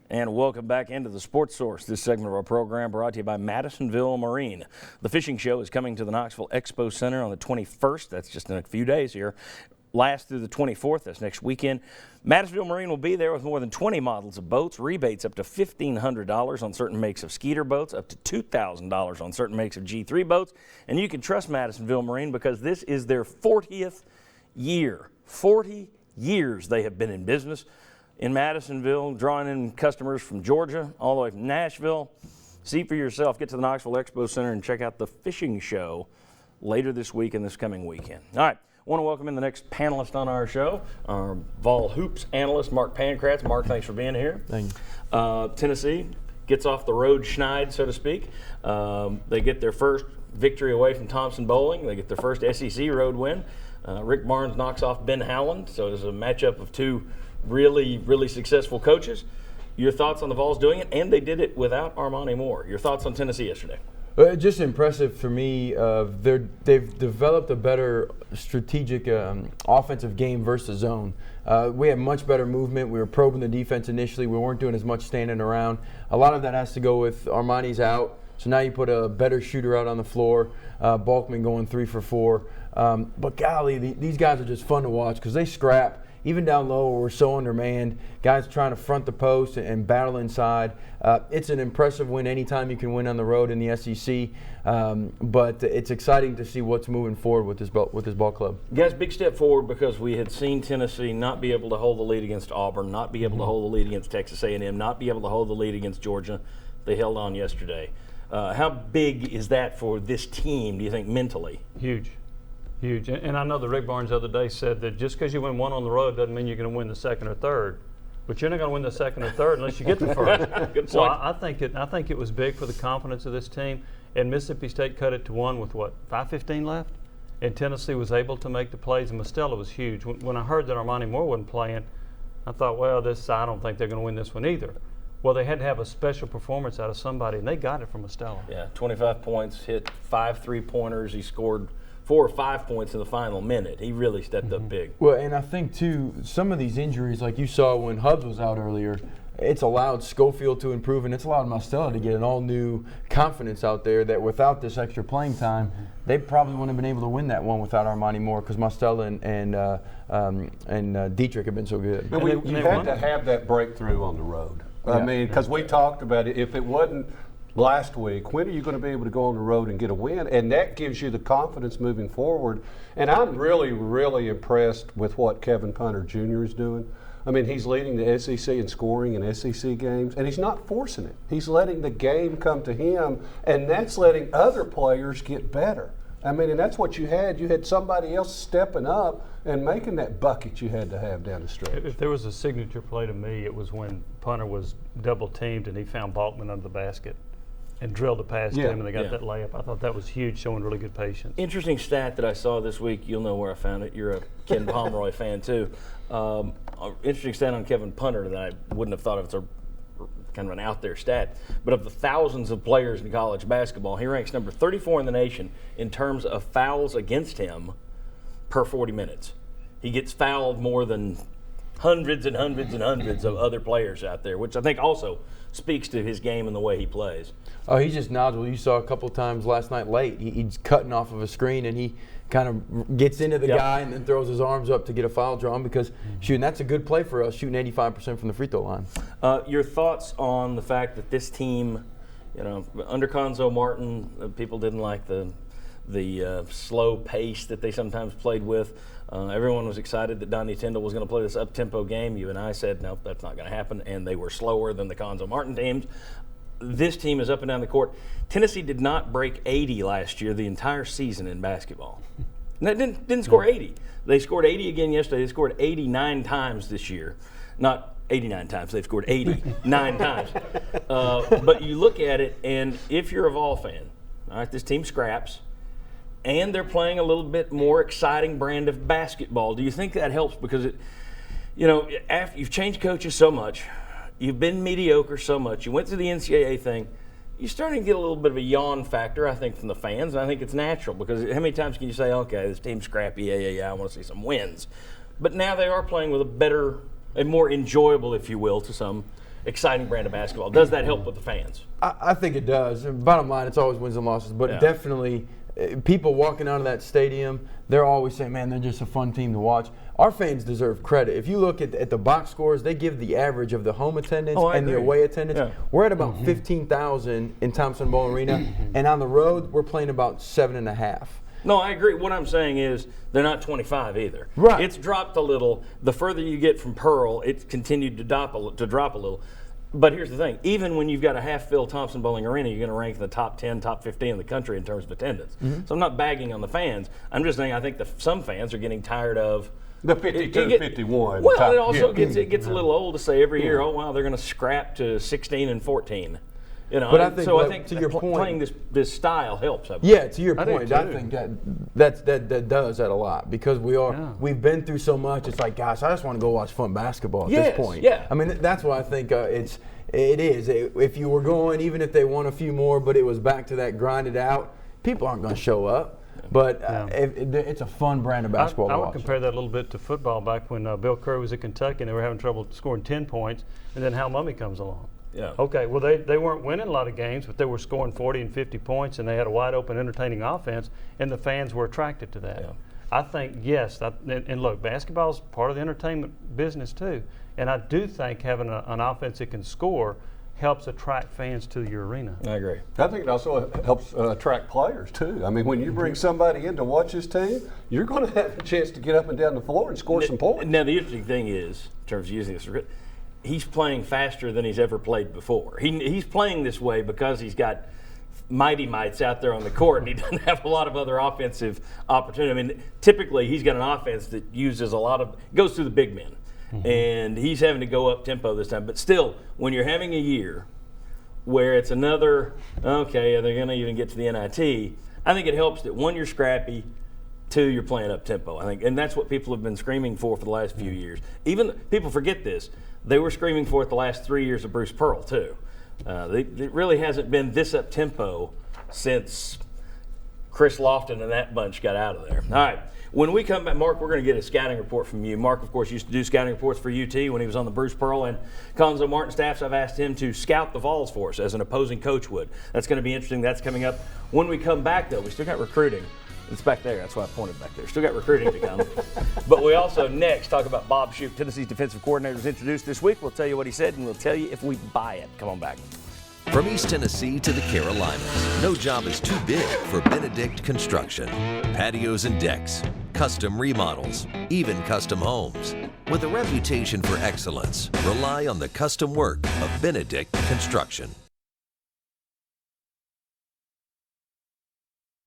And welcome back into the Sports Source. This segment of our program brought to you by Madisonville Marine. The fishing show is coming to the Knoxville Expo Center on the 21st. That's just in a few days here. Last through the 24th, that's next weekend. Madisonville Marine will be there with more than 20 models of boats, rebates up to $1,500 on certain makes of Skeeter boats, up to $2,000 on certain makes of G3 boats. And you can trust Madisonville Marine because this is their 40th year. 40 years they have been in business in Madisonville, drawing in customers from Georgia all the way from Nashville. See for yourself. Get to the Knoxville Expo Center and check out the fishing show later this week and this coming weekend. All right, I want to welcome in the next panelist on our show, our Vol Hoops analyst, Mark Pankratz. Mark, thanks for being here. Thank you. Tennessee gets off the road schneid, so to speak. They get their first victory away from Thompson Bowling. They get their first SEC road win. Rick Barnes knocks off Ben Howland, so it's a matchup of two really successful coaches. Your thoughts on the Vols doing it, and they did it without Armani Moore. Your thoughts on Tennessee yesterday? Just impressive for me. They've developed a better strategic offensive game versus zone. We had much better movement. We were probing the defense initially. We weren't doing as much standing around. A lot of that has to go with Armani's out. So now you put a better shooter out on the floor. Balkman going 3 for 4. But golly, these guys are just fun to watch because they scrap. Even down low where we're so undermanned, guys trying to front the post and battle inside. It's an impressive win anytime you can win on the road in the SEC, but it's exciting to see what's moving forward with this ball club. Guys, big step forward because we had seen Tennessee not be able to hold the lead against Auburn, not be able to hold the lead against Texas A&M, not be able to hold the lead against Georgia. They held on yesterday. How big is that for this team, do you think, mentally? Huge. Huge. And I know that Rick Barnes the other day said that just because you win one on the road doesn't mean you're going to win the second or third. But you're not going to win the second or third unless you get the first. Good So point. I think it was big for the confidence of this team. And Mississippi State cut it to 1 with, 5:15 left? And Tennessee was able to make the plays, and Mostella was huge. When I heard that Armani Moore wasn't playing, I thought, well, I don't think they're going to win this one either. Well, they had to have a special performance out of somebody, and they got it from Mostella. Yeah, 25 points, hit 5 3-pointers. He scored 4 or 5 points in the final minute. He really stepped up big. Well, and I think, too, some of these injuries, like you saw when Hubbs was out earlier, it's allowed Schofield to improve, and it's allowed Mostella to get an all-new confidence out there that without this extra playing time, they probably wouldn't have been able to win that one without Armani Moore because Mostella and Dietrich have been so good. But you had to have that breakthrough on the road. I mean, because we talked about it. If it wasn't last week, when are you going to be able to go on the road and get a win? And that gives you the confidence moving forward. And I'm really impressed with what Kevin Punter Jr. is doing. I mean, he's leading the SEC in scoring in SEC games, and he's not forcing it. He's letting the game come to him, and that's letting other players get better. I mean, and that's what you had. You had somebody else stepping up and making that bucket you had to have down the stretch. If there was a signature play to me, it was when Punter was double teamed and he found Balkman under the basket and drilled a pass to him, and they got that layup. I thought that was huge, showing really good patience. Interesting stat that I saw this week. You'll know where I found it. You're a Ken Pomeroy fan, too. Interesting stat on Kevin Punter that I wouldn't have thought of. It's a kind of an out there stat. But of the thousands of players in college basketball, he ranks number 34 in the nation in terms of fouls against him per 40 minutes. He gets fouled more than hundreds and hundreds and hundreds of other players out there, which I think also speaks to his game and the way he plays. Oh, he's just knowledgeable. You saw a couple times last night late. He's cutting off of a screen, and he kind of gets into the guy and then throws his arms up to get a foul drawn because shooting, that's a good play for us, shooting 85% from the free throw line. Your thoughts on the fact that this team, under Conzo Martin, people didn't like the slow pace that they sometimes played with. Everyone was excited that Donnie Tyndall was going to play this up-tempo game. You and I said, no, that's not going to happen, and they were slower than the Conzo Martin teams. This team is up and down the court. Tennessee did not break 80 last year the entire season in basketball. No, didn't score 80. They scored 80 again yesterday. They scored 89 times this year. Not 89 times. They've scored 89 times. But you look at it, and if you're a Vol fan, all right, this team scraps, and they're playing a little bit more exciting brand of basketball. Do you think that helps? Because, after you've changed coaches so much, you've been mediocre so much, you went through the NCAA thing, you're starting to get a little bit of a yawn factor, I think, from the fans, and I think it's natural because how many times can you say, okay, this team's scrappy, yeah, I want to see some wins. But now they are playing with a more enjoyable, if you will, to some, exciting brand of basketball. Does that help with the fans? I think it does. And bottom line, it's always wins and losses, but Yeah. definitely people walking out of that stadium, they're always saying, man, they're just a fun team to watch. Our fans deserve credit. If you look at the box scores, they give the average of the home attendance Oh, I and the agree. away attendance. Yeah. We're at about 15,000 in Thompson Bowl Arena, and on the road, we're playing about 7.5. No, I agree. What I'm saying is they're not 25 either. Right. It's dropped a little. The further you get from Pearl, it's continued to drop a little. But here's the thing. Even when you've got a half-filled Thompson Bowling Arena, you're going to rank in the top 10, top 15 in the country in terms of attendance. So I'm not bagging on the fans. I'm just saying I think some fans are getting tired of The 52, 51. Well, top- it also yeah. gets a little old to say every year, oh, wow, they're going to scrap to 16 and 14. You know, But I think, so I like, think to your point- playing this style helps. I believe. Yeah, to your I do point, I too. think that does that a lot because Yeah. we've been through so much. It's like, gosh, I just want to go watch fun basketball at Yes, this point. yeah. I mean, that's why I think it is. If you were going, even if they won a few more, but it was back to that grinded out, people aren't going to show up. But it's a fun brand of basketball I to would watch. compare that a little bit to football back when Bill Curry was at Kentucky and they were having trouble scoring 10 points, and then Hal Mumme comes along. Yeah. Okay, well, they weren't winning a lot of games, but they were scoring 40 and 50 points, and they had a wide open, entertaining offense, and the fans were attracted to that. Yeah. I think, yes, and look, basketball's part of the entertainment business too, and I do think having an offense that can score helps attract fans to your arena. I agree. I think it also helps attract players too. I mean, when you bring somebody in to watch this team, you're going to have a chance to get up and down the floor and score some points. Now, the interesting thing is, in terms of using this, he's playing faster than he's ever played before. He's playing this way because he's got mighty mites out there on the court, and he doesn't have a lot of other offensive opportunity. I mean, typically he's got an offense that uses goes through the big men, and he's having to go up tempo this time. But still, when you're having a year where it's another, okay, are they going to even get to the NIT? I think it helps that one, you're scrappy. Two, you're playing up tempo. I think, and that's what people have been screaming for the last few years. Even people forget this. They were screaming for it the last 3 years of Bruce Pearl too. It really hasn't been this up tempo since Chris Lofton and that bunch got out of there. All right. When we come back, Mark, we're going to get a scouting report from you. Mark, of course, used to do scouting reports for UT when he was on the Bruce Pearl and Conzo Martin staffs. I've asked him to scout the Vols for us as an opposing coach would. That's going to be interesting. That's coming up. When we come back, though, we still got recruiting. It's back there. That's why I pointed back there. Still got recruiting to come. But we also next talk about Bob Shoop, Tennessee's defensive coordinator, was introduced this week. We'll tell you what he said, and we'll tell you if we buy it. Come on back. From East Tennessee to the Carolinas, no job is too big for Benedict Construction. Patios and decks, custom remodels, even custom homes. With a reputation for excellence, rely on the custom work of Benedict Construction.